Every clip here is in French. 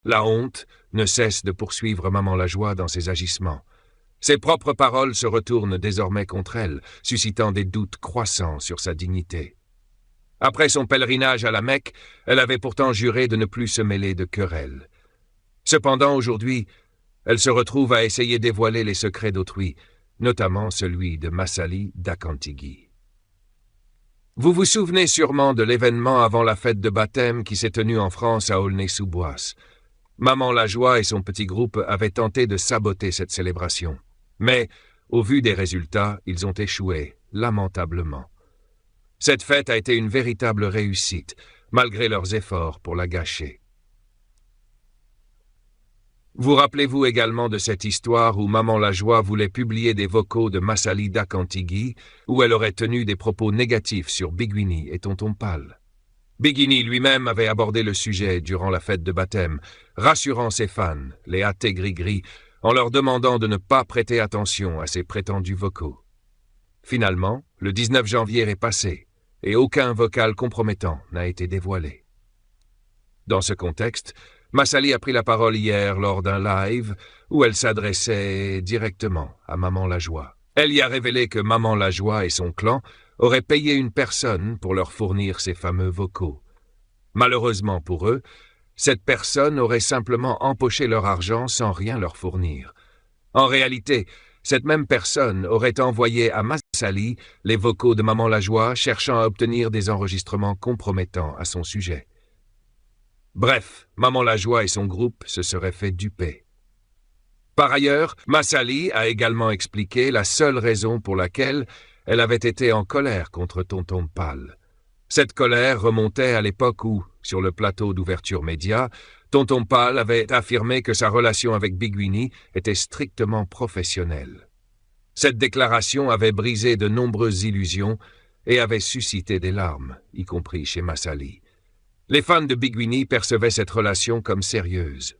La honte ne cesse de poursuivre Maman Lajoie dans ses agissements. Ses propres paroles se retournent désormais contre elle, suscitant des doutes croissants sur sa dignité. Après son pèlerinage à la Mecque, elle avait pourtant juré de ne plus se mêler de querelles. Cependant, aujourd'hui, elle se retrouve à essayer d'évoiler les secrets d'autrui, notamment celui de Massali d'Akantigui. Vous vous souvenez sûrement de l'événement avant la fête de baptême qui s'est tenue en France à Aulnay-sous-Bois. Maman Lajoie et son petit groupe avaient tenté de saboter cette célébration. Mais, au vu des résultats, ils ont échoué, lamentablement. Cette fête a été une véritable réussite, malgré leurs efforts pour la gâcher. Vous rappelez-vous également de cette histoire où Maman Lajoie voulait publier des vocaux de Massali d'Akantigui, où elle aurait tenu des propos négatifs sur Biguini et Tonton Pal. Biguini lui-même avait abordé le sujet durant la fête de baptême, rassurant ses fans, les athées gris-gris, en leur demandant de ne pas prêter attention à ces prétendus vocaux. Finalement, le 19 janvier est passé, et aucun vocal compromettant n'a été dévoilé. Dans ce contexte, Massali a pris la parole hier lors d'un live où elle s'adressait directement à Maman Lajoie. Elle y a révélé que Maman Lajoie et son clan auraient payé une personne pour leur fournir ces fameux vocaux. Malheureusement pour eux, cette personne aurait simplement empoché leur argent sans rien leur fournir. En réalité, cette même personne aurait envoyé à Massali les vocaux de Maman Lajoie cherchant à obtenir des enregistrements compromettants à son sujet. Bref, Maman Lajoie et son groupe se seraient fait duper. Par ailleurs, Massali a également expliqué la seule raison pour laquelle elle avait été en colère contre Tonton Pal. Cette colère remontait à l'époque où, sur le plateau d'ouverture média, Tonton Pal avait affirmé que sa relation avec Biguini était strictement professionnelle. Cette déclaration avait brisé de nombreuses illusions et avait suscité des larmes, y compris chez Massali. Les fans de Biguini percevaient cette relation comme sérieuse.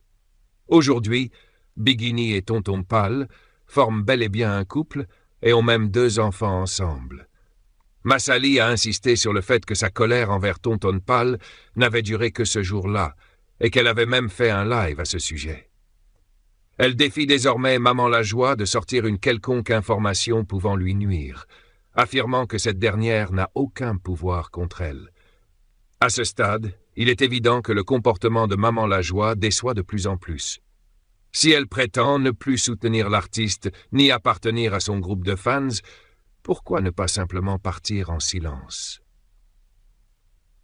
Aujourd'hui, Biguini et Tonton Pal forment bel et bien un couple et ont même 2 enfants ensemble. Massali a insisté sur le fait que sa colère envers Tonton Pal n'avait duré que ce jour-là et qu'elle avait même fait un live à ce sujet. Elle défie désormais Maman Lajoie de sortir une quelconque information pouvant lui nuire, affirmant que cette dernière n'a aucun pouvoir contre elle. À ce stade, il est évident que le comportement de Maman Lajoie déçoit de plus en plus. Si elle prétend ne plus soutenir l'artiste ni appartenir à son groupe de fans, pourquoi ne pas simplement partir en silence?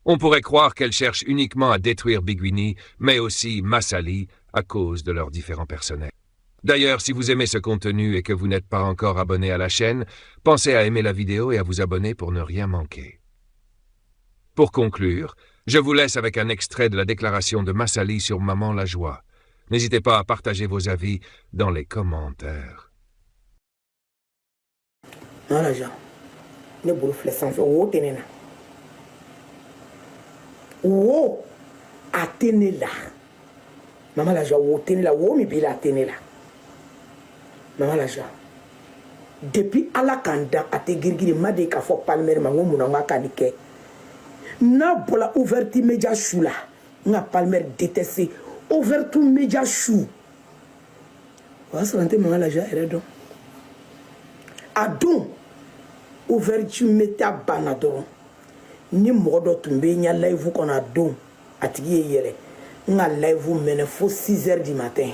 On pourrait croire qu'elle cherche uniquement à détruire Biguini, mais aussi Massali, à cause de leurs différents personnels. D'ailleurs, si vous aimez ce contenu et que vous n'êtes pas encore abonné à la chaîne, pensez à aimer la vidéo et à vous abonner pour ne rien manquer. Pour conclure, je vous laisse avec un extrait de la déclaration de Massali sur Maman Lajoie. N'hésitez pas à partager vos avis dans les commentaires. Maman Lajoie, ne bolo filɛ sanfɛ wo tɛ ne na wo a tɛ ne la Maman Lajoie wo tɛ ne la wo min b'i la a tɛ ne la Maman Lajoie depuis ala k'an dan a tɛ girigiri ma de k'a fɔ Palmer ma n ko munna n k'a ka nin kɛ n'a bɔra ouverture média su la n ka Palmer détesté ouverture média su o y'a sɔrɔ n tɛ Maman Lajoie yɛrɛ dɔn a don ouverture média banna dɔrɔn ni mɔgɔ dɔ tun bɛ n ka live kɔnɔ a don a tigi ye yɛlɛ n ka live mɛnɛ fo 6 heures du matin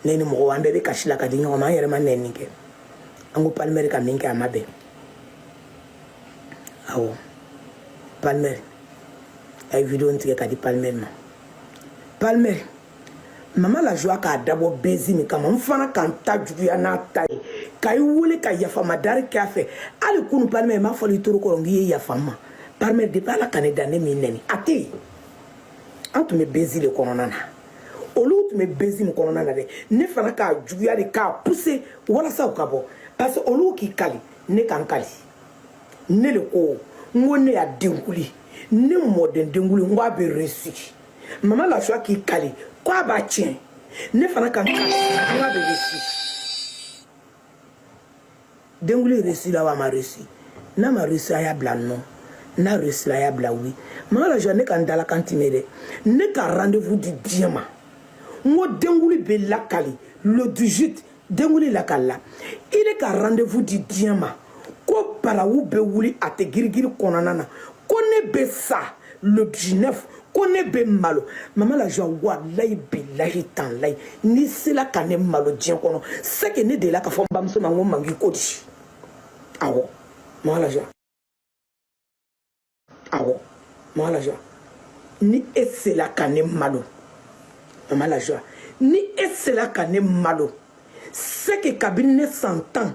ne ni mɔgɔ an bɛɛ bɛ kasi la ka di ɲɔgɔn ma an yɛrɛ ma nɛni kɛ an ko Palmer ka min kɛ a ma bɛn awɔ Palmer a ye vidéo tigɛ ka di Palmer ma Palmer Maman Lajoie k'a dabɔ bezi min kama n fana ka n ta juguya n'a ta ye ka i wele ka yafamadari kɛ a fɛ hali kunu Palmer m'a fɔ i toro kɔrɔ k'i ye yafa n ma Palmer depuis ala ka ne dan ne min nɛni a tɛ yen an tun bɛ bezi de kɔnɔna na olu tun bɛ bezi min kɔnɔna na dɛ ne fana k'a juguya de k'a pousser walasa u ka bɔ parce que olu k'i kali ne ka n kali ne le ko n ko ne y'a denkuli ne mɔden denkuli n ko a bɛ réussir Maman Lajoie k'i kali ko a b'a tiɲɛ ne fana kan ka kuma bɛ réussi denguli réussi la wa ma réussi n'a ma réussi a y'a bila non n'a réussi la a y'a bila oui maa la joie ne ka n dala kan timɛ dɛ ne ka rendez-vous di diɲɛ ma n ko denguli bɛ lakali le 18 denguli lakali la i ne ka rendez-vous di diɲɛ ma ko balawu bɛ wuli a tɛ girigiri kɔnɔna na ko ne bɛ sa le 19 ko ne bɛ malo mama la joie walayi bilahi tanlayi n'i sela ka ne malo diɲɛ kɔnɔ c'est que ne delila ka fɔ n bamuso ma n ko mangi ko di awɔ mama la joie awɔ mama la joie ni e sela ka ne malo mama la joie ni e sela ka ne malo c'est que kabini ne san 10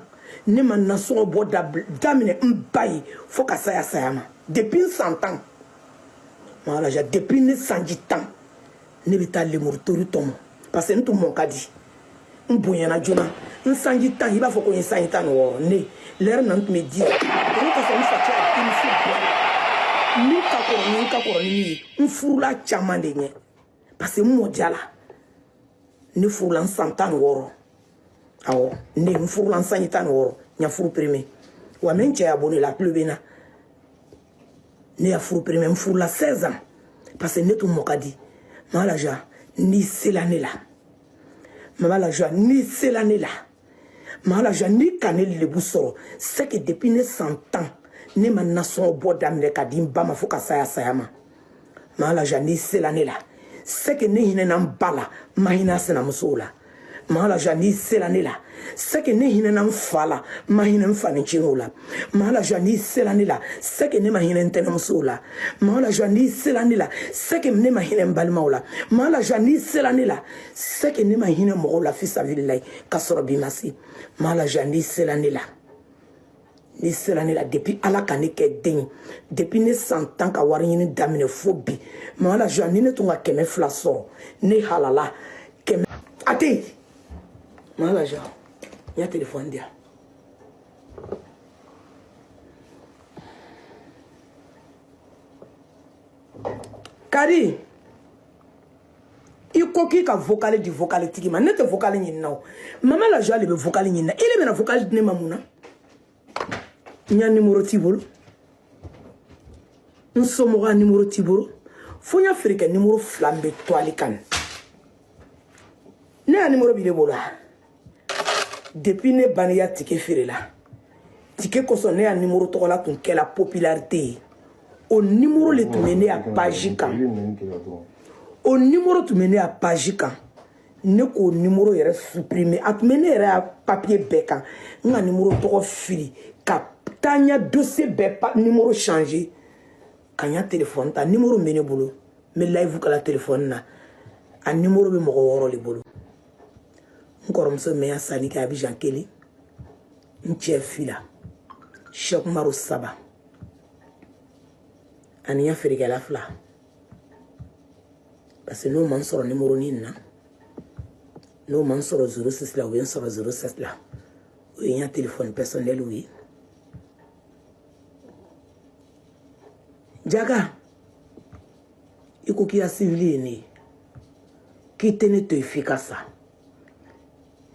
ne ma nasɔngɔ bɔ daminɛ n ba ye fo ka saya ma depuis n san 10 mama la joie depuis ne sanji 10 ne bɛ taa lemuruturu tɔmɔ parce que n tun mɔ ka di n bonyana joona n sanji 10 i b'a fɔ ko n ye sanji 16 ne l'heure na n tun bɛ di olu ka sɔrɔ n facɛ a denmuso bɛɛ min ka kɔrɔ ni min ye n furula caman de ɲɛ parce que n mɔ diya la ne furula n san 16 awɔ ne n furula n sanji 16 n y'a furu premier wa min cɛ y'a bɔ ne la a tulo bɛ n na ne y'a furu premier n furula 16 ans parce que ne tun mɔ ka di mama la joie n'i sela ne la mama la joie n'i sela ne la mama la joie n'i ka ne lebu sɔrɔ c'est que depuis ne san 10 ne ma nasɔngɔ bɔ daminɛ ka di n ba ma fo ka saya ma mama la joie n'i sela ne la c'est que ne hinɛna n ba la n ma hinɛ a sinamusow la mama la joie n'i sela ne la c'est que ne hinɛna n fa la n ma hinɛ n faniciniw la mama la joie n'i sela ne la c'est que ne ma hinɛ n tɛnɛmusow la mama la joie n'i sela ne la c'est que ne ma hinɛ n balimaw la mama la joie n'i sela ne la c'est que ne ma hinɛ mɔgɔw la fisabililayi ka sɔrɔ bi ma se mama la joie n'i sela ne la n'i sela ne la depuis ala ka ne kɛ den depuis ne san 10 ka wari ɲini daminɛ fo bi mama la joie ni ne tun ka 200 sɔrɔ ne halala 100 a tɛ yen mama la joie n y'a téléphone di yan kadi i ko k'i ka vocale di vocale tigi ma ne tɛ vocale ɲinina o mama la joie le bɛ vocale ɲinina i le bɛna vocale di ne ma mun na n y'a numéro t'i bolo n somɔgɔ a numéro t'i bolo fo n y'a feere kɛ numéro 2 n bɛ to ale kan ne y'a numéro b'i de bolo depuis ne baniya tike feere la tike kosɔn ne y'a numéro tɔgɔla tun kɛla popularité ye o numéro le tun bɛ ne ya page kan o numéro tun bɛ ne ya page kan ne k'o numéro yɛrɛ supprimer a tun bɛ ne yɛrɛ ya papier bɛɛ kan n ka numéro tɔgɔ fili ka taa n ya dossier bɛɛ numéro changer ka n ya téléphone ta numéro bɛ ne bolo n bɛ live kala téléphone na a numéro bɛ mɔgɔ 6 de bolo n kɔrɔmuso mɛ ya sanni kɛ Abidjan 1 n cɛ fila Cheikh Umaru 3 ani n ya feerekɛla 2 parce que n'o ma n sɔrɔ numéro nin na n'o ma n sɔrɔ 06 la u bɛ n sɔrɔ 07 la o ye n ya téléphone personnel ye Jaga i ko k'i ya civil ye ne ye k'i tɛ ne to yen f'i ka sa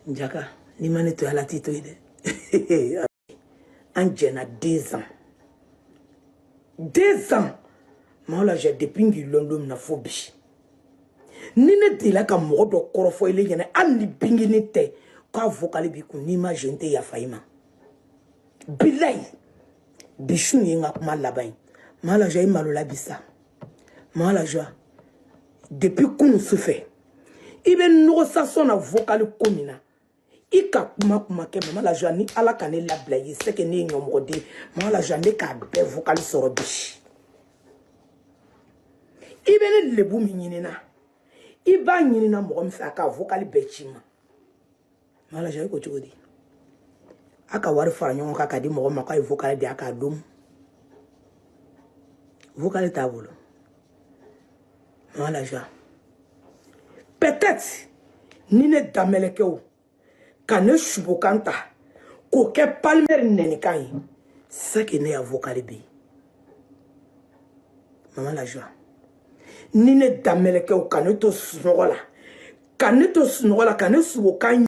Jaga ni ma ne to ala t'i to yen dɛ an jɛna 2 ans 2 ans maa la j'ai depuis n k'i lɔn don min na fo bi ni ne delila ka mɔgɔ dɔ kɔrɔfɔ ile ɲɛna hali ni bingini tɛ k'a vocale b'i kun n'i ma je n tɛ yafa i ma bilayi bi su ye n ka kuma laban ye maa la joie i malola bi sa maa la joie depuis kunu su fɛ i bɛ négociation na vocale ko min na i ka kuma kɛ mama la joie ni ala ka ne labila ye c'est que ne ye ɲɔmɔgɔden mama la joie ne k'a bɛɛ vocale sɔrɔ bi i bɛ ne lebu min ɲinina i b'a ɲinina mɔgɔ min fɛ a ka vocale bɛɛ ci ma mama la joie i ko cogo di a ka wari fara ɲɔgɔn kan ka di mɔgɔ ma k'a ye vocale di a k'a dom vocale t'a bolo mama la joie peut-être ni ne damɛlɛkɛw ka ne subokan ta k'o kɛ palmɛri nɛnikan ye c'est que ne ya vocale bɛ yen mama la joie ni ne damɛlɛkɛw ka ne to sunɔgɔ la ka ne to sunɔgɔ la ka ne sogo ka